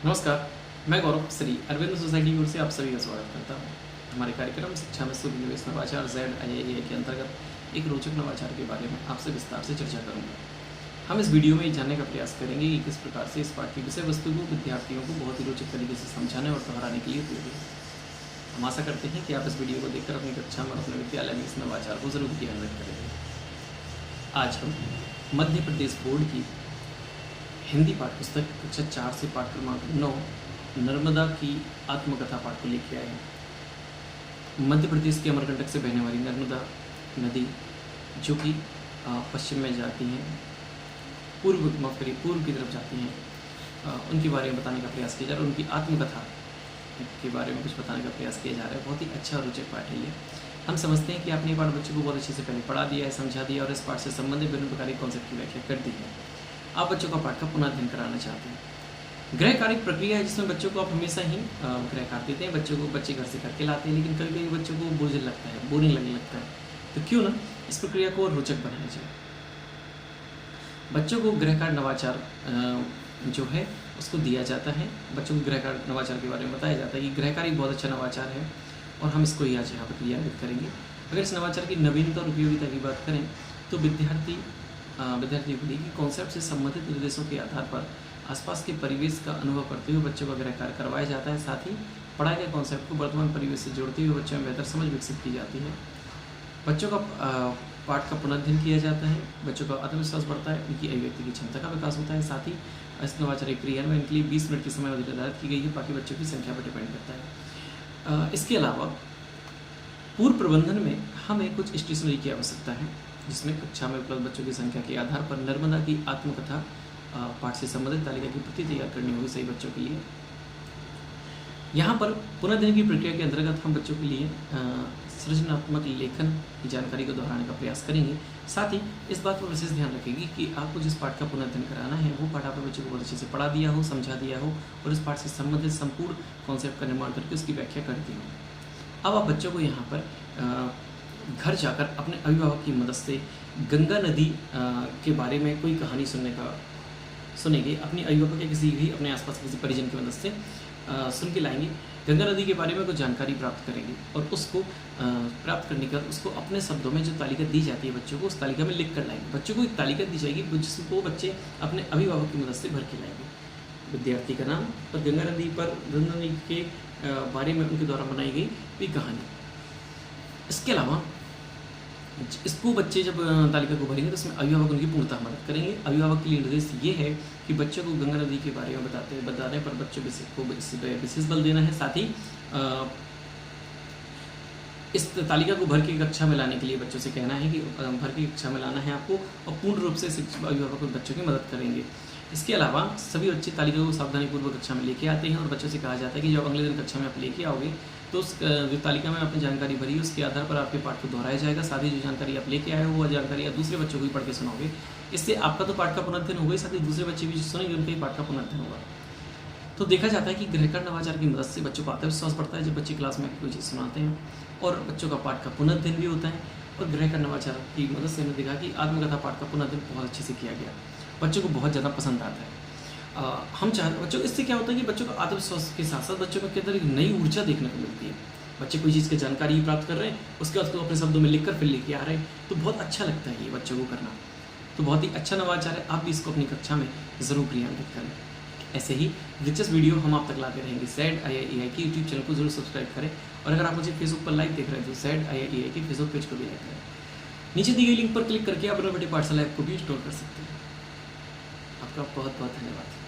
नमस्कार, मैं गौरव श्री अरविंद सोसाइटी की ओर से आप सभी का स्वागत करता हूँ। हमारे कार्यक्रम शिक्षा में सूर्य निवेश नवाचार ZIIA के अंतर्गत एक रोचक नवाचार के बारे में आपसे विस्तार से चर्चा करूँगा। हम इस वीडियो में ये जानने का प्रयास करेंगे कि किस प्रकार से इस पाठ की विषय वस्तु को विद्यार्थियों को बहुत ही रोचक तरीके से समझाने और दोहराने के लिए उपयोगी है। हम आशा करते हैं कि आप इस वीडियो को देखकर अपनी कक्षा में और अपने विद्यालय में इस नवाचार को जरूर क्रियान्वित करेंगे। आज हम मध्य प्रदेश बोर्ड की हिंदी पाठ्य पुस्तक कक्षा 4 से पाठ क्रमांक 9 नर्मदा की आत्मकथा पाठ को लेकर आए हैं। मध्य प्रदेश के अमरकंटक से बहने वाली नर्मदा नदी जो कि पश्चिम में जाती हैं, पूर्व की तरफ जाती हैं, उनके बारे में बताने का प्रयास किया जा रहा है। उनकी आत्मकथा के बारे में कुछ बताने का प्रयास किया जा रहा है। बहुत ही अच्छा और रोचक पाठ है ये। हम समझते हैं कि आपने ये पाठ बच्चों को बहुत अच्छे से पहले पढ़ा दिया है, समझा दिया और इस पाठ से संबंधित विभिन्न प्रकार के कॉन्सेप्ट की व्याख्या कर दी है। आप बच्चों का पाठ का पुनर्अध्ययन कराना चाहते हैं। गृह कार्य प्रक्रिया है जिसमें बच्चों को आप हमेशा ही गृह कार्य देते हैं। बच्चे घर से करके लाते हैं, लेकिन कभी कभी बच्चों को बोझिल लगता है, बोरिंग लगने लगता है। तो क्यों ना इस प्रक्रिया को और रोचक बनाना चाहिए। बच्चों को गृह कार्य नवाचार जो है उसको दिया जाता है। बच्चों को गृह कार्य नवाचार के बारे में बताया जाता है कि गृह कार्य बहुत अच्छा नवाचार है और हम इसको ही आज यहाँ पर क्रियान्वित करेंगे। अगर इस नवाचार की नवीनता और उपयोगिता की बात करें तो विद्यार्थियों के लिए कॉन्सेप्ट से संबंधित निर्देशों के आधार पर आसपास के परिवेश का अनुभव करते हुए बच्चों का गृह कार्य करवाया जाता है। साथ ही पढ़ाए गए कॉन्सेप्ट को वर्तमान परिवेश से जोड़ते हुए बच्चों में बेहतर समझ विकसित की जाती है। बच्चों का पाठ का पुनर्अध्ययन किया जाता है। बच्चों का आत्मविश्वास बढ़ता है, उनकी अभिव्यक्ति की क्षमता का विकास होता है। साथ ही इस नवाचार क्रियान्वयन के लिए 20 मिनट की समय अवधि निर्धारित की गई है। बाकी बच्चों की संख्या पर डिपेंड करता है। इसके अलावा पूर्व प्रबंधन में हमें कुछ स्टेशनरी की आवश्यकता है, जिसमें कक्षा में उपलब्ध बच्चों की संख्या के आधार पर नर्मदा की आत्मकथा पाठ से संबंधित तालिका की प्रति तैयार करनी होगी सही बच्चों के लिए। यहाँ पर पुनर्अध्ययन की प्रक्रिया के अंतर्गत हम बच्चों के लिए सृजनात्मक लेखन की जानकारी को दोहराने का प्रयास करेंगे। साथ ही इस बात पर विशेष ध्यान रखेंगे कि आपको जिस पाठ का पुनर्अध्ययन कराना है वो पाठ आपने बच्चों को बहुत अच्छे से पढ़ा दिया हो, समझा दिया हो और इस पाठ से संबंधित संपूर्ण कॉन्सेप्ट का निर्माण करके उसकी व्याख्या कर दी हो। अब आप बच्चों को यहाँ पर घर जाकर अपने अभिभावक की मदद से गंगा नदी के बारे में कोई कहानी सुनेंगे। अपने अभिभावक या किसी भी अपने आसपास किसी परिजन की मदद से सुन के लाएंगे। गंगा नदी के बारे में कुछ जानकारी प्राप्त करेंगे और उसको प्राप्त करने के बाद उसको अपने शब्दों में जो तालिका दी जाती है बच्चों को, उस तालिका में लिख कर लाएंगे। बच्चों को एक तालिका दी जाएगी जिसको बच्चे अपने अभिभावक की मदद से भर के लाएंगे। विद्यार्थी का नाम और गंगा नदी के बारे में उनके द्वारा बनाई गई कोई कहानी। इसके अलावा इसको बच्चे जब तालिका को भरेंगे तो उसमें अभिभावक उनकी पूर्णतः मदद करेंगे। अभिभावक के लिए निर्देश ये है कि बच्चों को गंगा नदी के बारे में बताने पर बच्चों को विशेष बल देना है। साथ ही इस तालिका को भर के कक्षा में लाने के लिए बच्चों से कहना है कि भर के कक्षा में लाना है आपको, और पूर्ण रूप से अभिभावक बच्चों की मदद करेंगे। इसके अलावा सभी बच्चे तालिका को सावधानीपूर्वक कक्षा में लेके आते हैं और बच्चों से कहा जाता है कि जब अगले दिन कक्षा में आप लेके आओगे तो उस जो तालिका में आपने जानकारी भरी है उसके आधार पर आपके पाठ को दोहराया जाएगा। साथ ही जो जानकारी आप लेके आए हो वह जानकारी आप दूसरे बच्चों को भी पढ़ के सुनाओगे। इससे आपका तो पाठ का पुनर्अध्ययन होगा ही, साथ ही दूसरे बच्चे भी जो सुनेंगे उनका ही पाठ का पुनर्अध्ययन होगा। तो देखा जाता है कि गृहकार नवाचार की मदद से बच्चों का आत्मविश्वास बढ़ता है जब बच्चे क्लास में कोई चीज़ सुनाते हैं, और बच्चों का पाठ का पुनर्अध्ययन भी होता है। और गृहकार नवाचार की मदद से हमने देखा कि आत्मकथा पाठ का पुनर्अध्ययन बहुत अच्छे से किया गया, बच्चों को बहुत ज़्यादा पसंद आता है। हम चाहते बच्चों इससे क्या होता है कि बच्चों का आत्मविश्वास के साथ साथ बच्चों के अंदर एक नई ऊर्जा देखने को मिलती है। बच्चे कोई चीज़ की जानकारी प्राप्त कर रहे हैं, उसके बाद उसको अपने शब्दों में लिखकर फिर लेके आ रहे हैं, तो बहुत अच्छा लगता है ये बच्चों को करना। तो बहुत ही अच्छा नवाचार है, आप भी इसको अपनी कक्षा में ज़रूर क्रियान्वित करें। ऐसे ही दिलचस्प वीडियो हम आप तक लाते रहेंगे। ZIIA के यूट्यूब चैनल को जरूर सब्सक्राइब करें, और अगर आप मुझे फेसबुक पर लाइव देख रहे हैं तो ZIIA के फेसबुक पेज को भी लाइक करें। नीचे दी गई लिंक पर क्लिक करके आप अपने पाठशाला ऐप को भी इंस्टॉल कर सकते हैं। आपका बहुत बहुत धन्यवाद।